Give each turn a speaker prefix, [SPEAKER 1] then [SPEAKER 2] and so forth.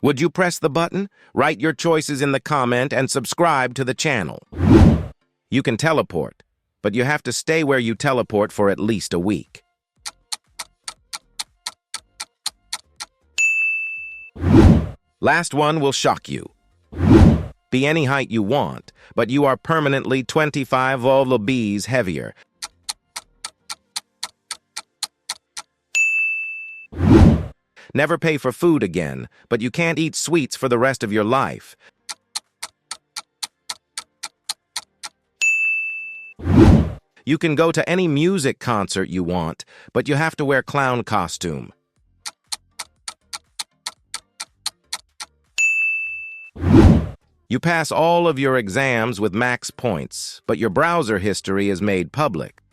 [SPEAKER 1] Would you press the button? Write your choices in the comment and subscribe to the channel. You can teleport, but you have to stay where you teleport for at least a week. Last one will shock you. Be any height you want, but you are permanently 25 lbs heavier. Never pay for food again, but you can't eat sweets for the rest of your life. You can go to any music concert you want, but you have to wear clown costume. You pass all of your exams with max points, but your browser history is made public.